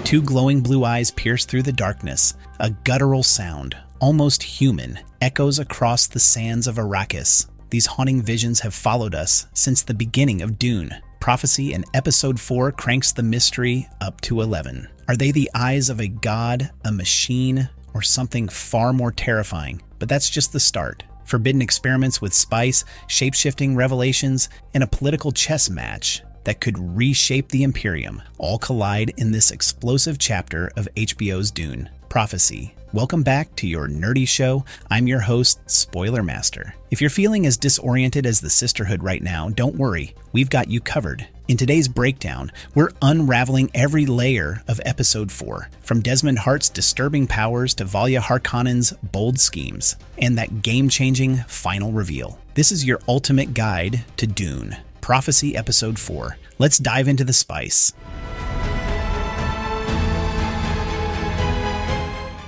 Two glowing blue eyes pierce through the darkness. A guttural sound, almost human, echoes across the sands of Arrakis. These haunting visions have followed us since the beginning of Dune. Prophecy in Episode 4 cranks the mystery up to 11. Are they the eyes of a god, a machine, or something far more terrifying? But that's just the start. Forbidden experiments with spice, shape-shifting revelations, and a political chess match that could reshape the Imperium all collide in this explosive chapter of HBO's Dune. Prophecy. Welcome back to your nerdy show. I'm your host, Spoiler Master. If you're feeling as disoriented as the Sisterhood right now, don't worry, we've got you covered. In today's breakdown, we're unraveling every layer of Episode 4, from Desmond Hart's disturbing powers to Valya Harkonnen's bold schemes, and that game-changing final reveal. This is your ultimate guide to Dune. Prophecy Episode 4. Let's dive into the spice.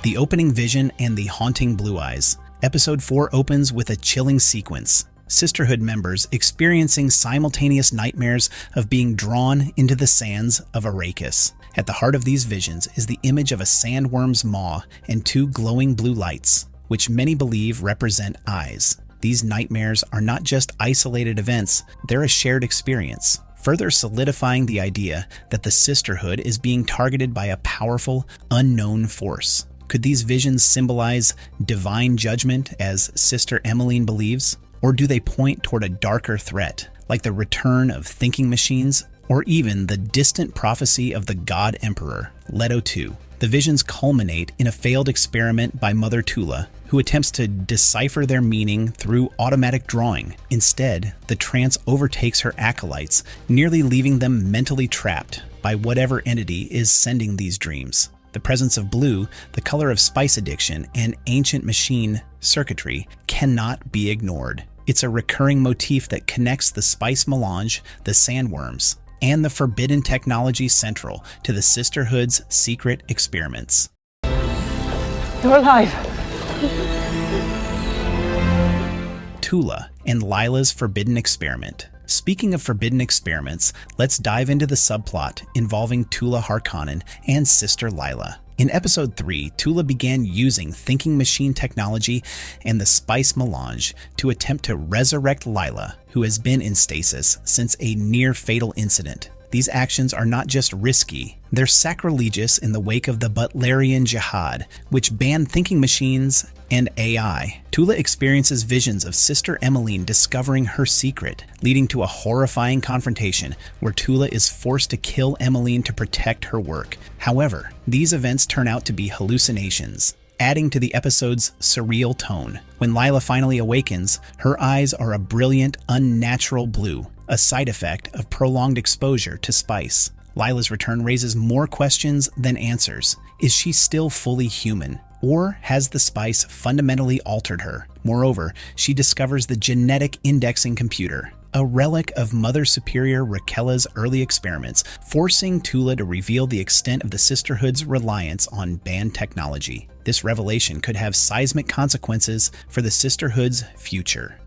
The opening vision and the haunting blue eyes. Episode 4 opens with a chilling sequence. Sisterhood members experiencing simultaneous nightmares of being drawn into the sands of Arrakis. At the heart of these visions is the image of a sandworm's maw and two glowing blue lights, which many believe represent eyes. These nightmares are not just isolated events, they're a shared experience, further solidifying the idea that the Sisterhood is being targeted by a powerful, unknown force. Could these visions symbolize divine judgment, as Sister Emmeline believes? Or do they point toward a darker threat, like the return of thinking machines, or even the distant prophecy of the God Emperor, Leto II? The visions culminate in a failed experiment by Mother Tula, who attempts to decipher their meaning through automatic drawing. Instead, the trance overtakes her acolytes, nearly leaving them mentally trapped by whatever entity is sending these dreams. The presence of blue, the color of spice addiction, and ancient machine circuitry cannot be ignored. It's a recurring motif that connects the spice melange, the sandworms, and the forbidden technology central to the Sisterhood's secret experiments. You're alive! Tula and Lila's forbidden experiment. Speaking of forbidden experiments, let's dive into the subplot involving Tula Harkonnen and Sister Lila. In Episode 3, Tula began using thinking machine technology and the spice melange to attempt to resurrect Lila, who has been in stasis since a near-fatal incident. These actions are not just risky, they're sacrilegious in the wake of the Butlerian Jihad, which banned thinking machines and AI. Tula experiences visions of Sister Emmeline discovering her secret, leading to a horrifying confrontation where Tula is forced to kill Emmeline to protect her work. However, these events turn out to be hallucinations, adding to the episode's surreal tone. When Lila finally awakens, her eyes are a brilliant, unnatural blue, a side effect of prolonged exposure to spice. Lila's return raises more questions than answers. Is she still fully human? Or has the spice fundamentally altered her? Moreover, she discovers the genetic indexing computer, a relic of Mother Superior Raquella's early experiments, forcing Tula to reveal the extent of the Sisterhood's reliance on banned technology. This revelation could have seismic consequences for the Sisterhood's future.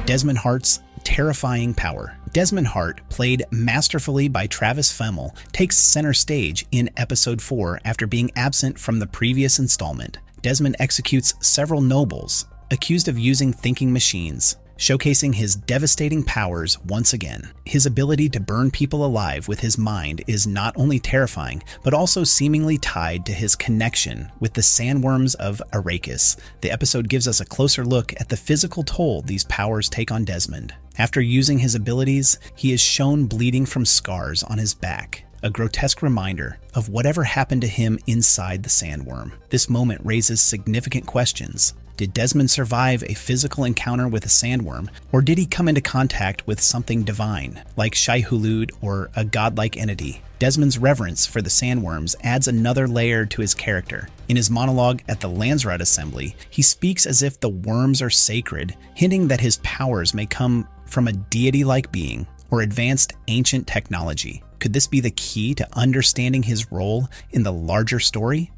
Desmond Hart's terrifying power. Desmond Hart, played masterfully by Travis Fimmel, takes center stage in Episode 4 after being absent from the previous installment. Desmond executes several nobles accused of using thinking machines, showcasing his devastating powers once again. His ability to burn people alive with his mind is not only terrifying, but also seemingly tied to his connection with the sandworms of Arrakis. The episode gives us a closer look at the physical toll these powers take on Desmond. After using his abilities, he is shown bleeding from scars on his back, a grotesque reminder of whatever happened to him inside the sandworm. This moment raises significant questions. Did Desmond survive a physical encounter with a sandworm, or did he come into contact with something divine, like Shai-Hulud or a godlike entity? Desmond's reverence for the sandworms adds another layer to his character. In his monologue at the Landsraad Assembly, he speaks as if the worms are sacred, hinting that his powers may come from a deity-like being or advanced ancient technology. Could this be the key to understanding his role in the larger story?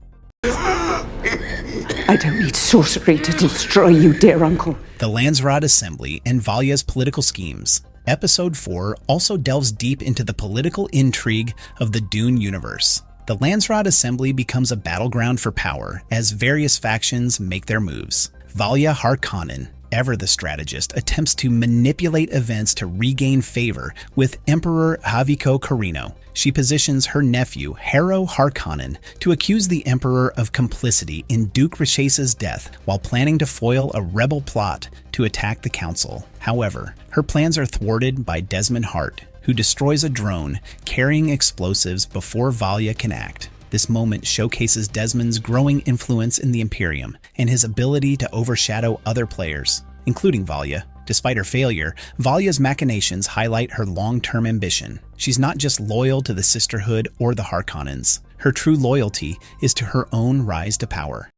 I don't need sorcery to destroy you, dear uncle. The Landsraad Assembly and Valya's political schemes. Episode 4 also delves deep into the political intrigue of the Dune universe. The Landsraad Assembly becomes a battleground for power as various factions make their moves. Valya Harkonnen, ever the strategist, attempts to manipulate events to regain favor with Emperor Haviko Carino. She positions her nephew, Harrow Harkonnen, to accuse the Emperor of complicity in Duke Rashace's death while planning to foil a rebel plot to attack the Council. However, her plans are thwarted by Desmond Hart, who destroys a drone carrying explosives before Valya can act. This moment showcases Desmond's growing influence in the Imperium and his ability to overshadow other players, including Valya. Despite her failure, Valya's machinations highlight her long-term ambition. She's not just loyal to the Sisterhood or the Harkonnens. Her true loyalty is to her own rise to power.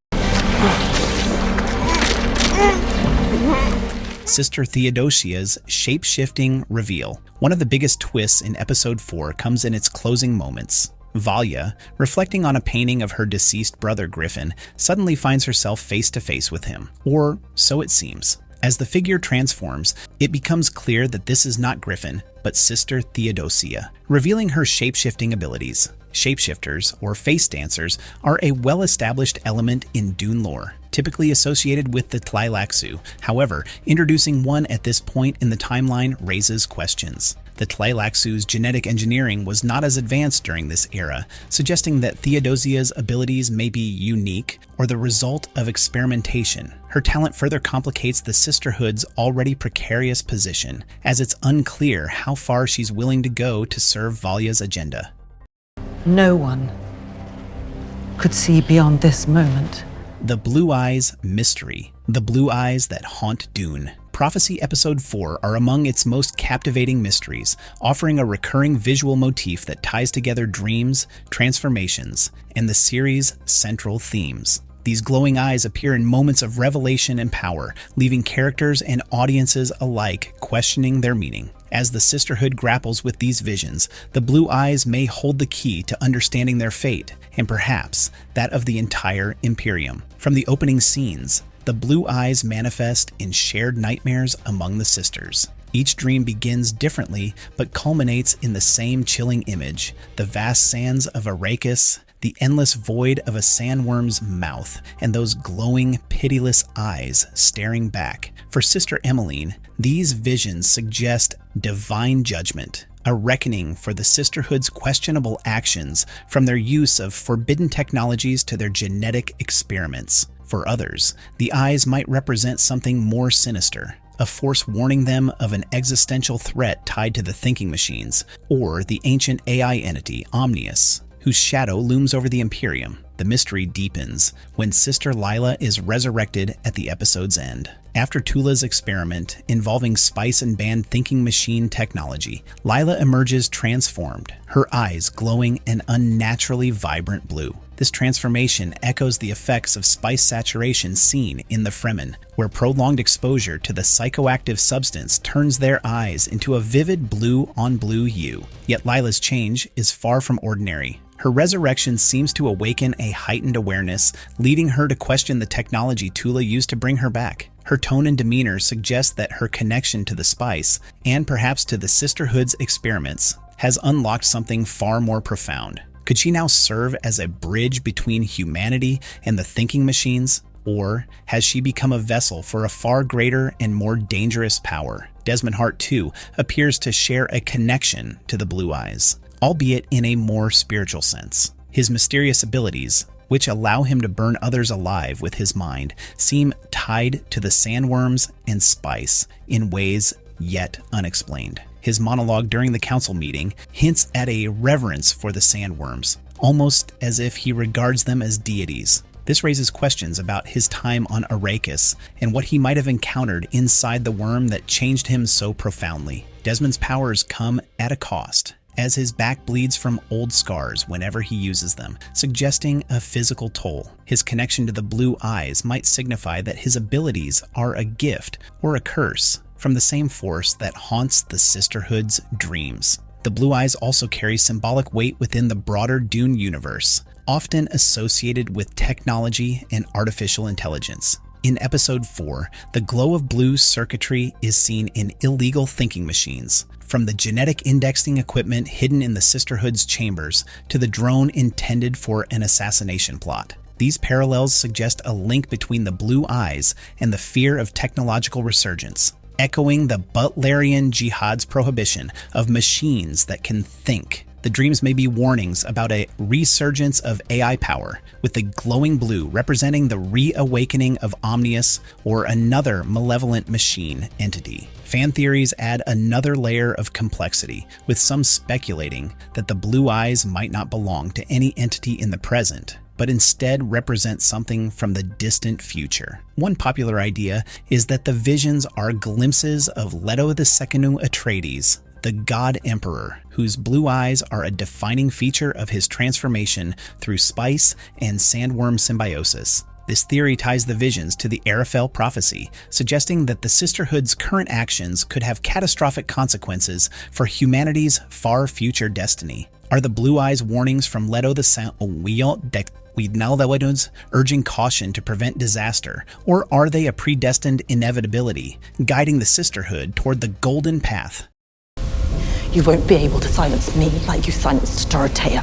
Sister Theodosia's shape-shifting reveal. One of the biggest twists in Episode 4 comes in its closing moments. Valya, reflecting on a painting of her deceased brother Griffin, suddenly finds herself face-to-face with him. Or so it seems. As the figure transforms, it becomes clear that this is not Griffin, but Sister Theodosia, revealing her shape-shifting abilities. Shapeshifters, or face dancers, are a well-established element in Dune lore, typically associated with the Tleilaxu. However, introducing one at this point in the timeline raises questions. The Tleilaxu's genetic engineering was not as advanced during this era, suggesting that Theodosia's abilities may be unique or the result of experimentation. Her talent further complicates the Sisterhood's already precarious position, as it's unclear how far she's willing to go to serve Valya's agenda. No one could see beyond this moment. The Blue Eyes Mystery. The blue eyes that haunt Dune. Prophecy Episode 4 are among its most captivating mysteries, offering a recurring visual motif that ties together dreams, transformations, and the series' central themes. These glowing eyes appear in moments of revelation and power, leaving characters and audiences alike questioning their meaning. As the Sisterhood grapples with these visions, the blue eyes may hold the key to understanding their fate, and perhaps that of the entire Imperium. From the opening scenes, the blue eyes manifest in shared nightmares among the sisters. Each dream begins differently, but culminates in the same chilling image: the vast sands of Arrakis, the endless void of a sandworm's mouth, and those glowing, pitiless eyes staring back. For Sister Emmeline, these visions suggest divine judgment, a reckoning for the Sisterhood's questionable actions, from their use of forbidden technologies to their genetic experiments. For others, the eyes might represent something more sinister, a force warning them of an existential threat tied to the thinking machines, or the ancient AI entity Omnius, whose shadow looms over the Imperium. The mystery deepens when Sister Lila is resurrected at the episode's end. After Tula's experiment involving spice and banned thinking machine technology, Lila emerges transformed, her eyes glowing an unnaturally vibrant blue. This transformation echoes the effects of spice saturation seen in the Fremen, where prolonged exposure to the psychoactive substance turns their eyes into a vivid blue-on-blue hue. Yet Lila's change is far from ordinary. Her resurrection seems to awaken a heightened awareness, leading her to question the technology Tula used to bring her back. Her tone and demeanor suggest that her connection to the spice, and perhaps to the Sisterhood's experiments, has unlocked something far more profound. Could she now serve as a bridge between humanity and the thinking machines? Or has she become a vessel for a far greater and more dangerous power? Desmond Hart, too, appears to share a connection to the Blue Eyes, albeit in a more spiritual sense. His mysterious abilities, which allow him to burn others alive with his mind, seem tied to the sandworms and spice in ways yet unexplained. His monologue during the council meeting hints at a reverence for the sandworms, almost as if he regards them as deities. This raises questions about his time on Arrakis and what he might have encountered inside the worm that changed him so profoundly. Desmond's powers come at a cost, as his back bleeds from old scars whenever he uses them, suggesting a physical toll. His connection to the blue eyes might signify that his abilities are a gift or a curse from the same force that haunts the Sisterhood's dreams. The blue eyes also carry symbolic weight within the broader Dune universe, often associated with technology and artificial intelligence. In Episode 4, the glow of blue circuitry is seen in illegal thinking machines, from the genetic indexing equipment hidden in the Sisterhood's chambers to the drone intended for an assassination plot. These parallels suggest a link between the blue eyes and the fear of technological resurgence, echoing the Butlerian Jihad's prohibition of machines that can think. The dreams may be warnings about a resurgence of AI power, with the glowing blue representing the reawakening of Omnius or another malevolent machine entity. Fan theories add another layer of complexity, with some speculating that the blue eyes might not belong to any entity in the present, but instead represent something from the distant future. One popular idea is that the visions are glimpses of Leto II Atreides, the God Emperor, whose blue eyes are a defining feature of his transformation through spice and sandworm symbiosis. This theory ties the visions to the Arafel prophecy, suggesting that the Sisterhood's current actions could have catastrophic consequences for humanity's far future destiny. Are the blue eyes warnings from Leto urging caution to prevent disaster, or are they a predestined inevitability, guiding the Sisterhood toward the golden path? You won't be able to silence me like you silenced Dorothea.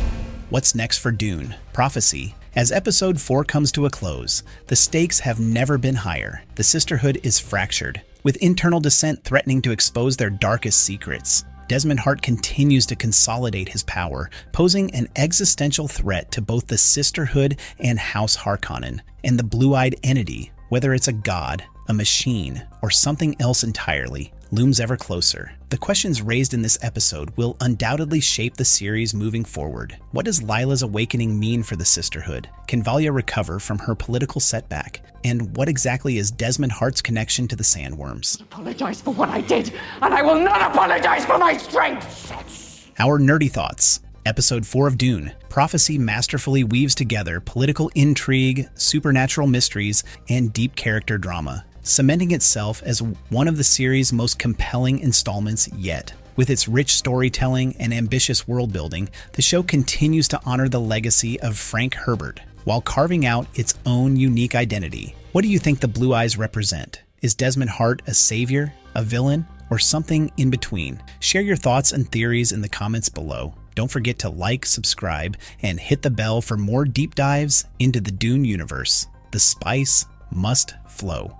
What's next for Dune? Prophecy. As Episode 4 comes to a close, the stakes have never been higher. The Sisterhood is fractured, with internal dissent threatening to expose their darkest secrets. Desmond Hart continues to consolidate his power, posing an existential threat to both the Sisterhood and House Harkonnen, and the blue-eyed entity, whether it's a god, a machine, or something else entirely, looms ever closer. The questions raised in this episode will undoubtedly shape the series moving forward. What does Lila's awakening mean for the Sisterhood? Can Valya recover from her political setback? And what exactly is Desmond Hart's connection to the Sandworms? I apologize for what I did, and I will not apologize for my strength! Our nerdy thoughts. Episode 4 of Dune. Prophecy masterfully weaves together political intrigue, supernatural mysteries, and deep character drama, cementing itself as one of the series' most compelling installments yet. With its rich storytelling and ambitious world-building, the show continues to honor the legacy of Frank Herbert, while carving out its own unique identity. What do you think the Blue Eyes represent? Is Desmond Hart a savior, a villain, or something in between? Share your thoughts and theories in the comments below. Don't forget to like, subscribe, and hit the bell for more deep dives into the Dune universe. The spice must flow.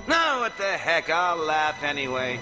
No, what the heck, I'll laugh anyway.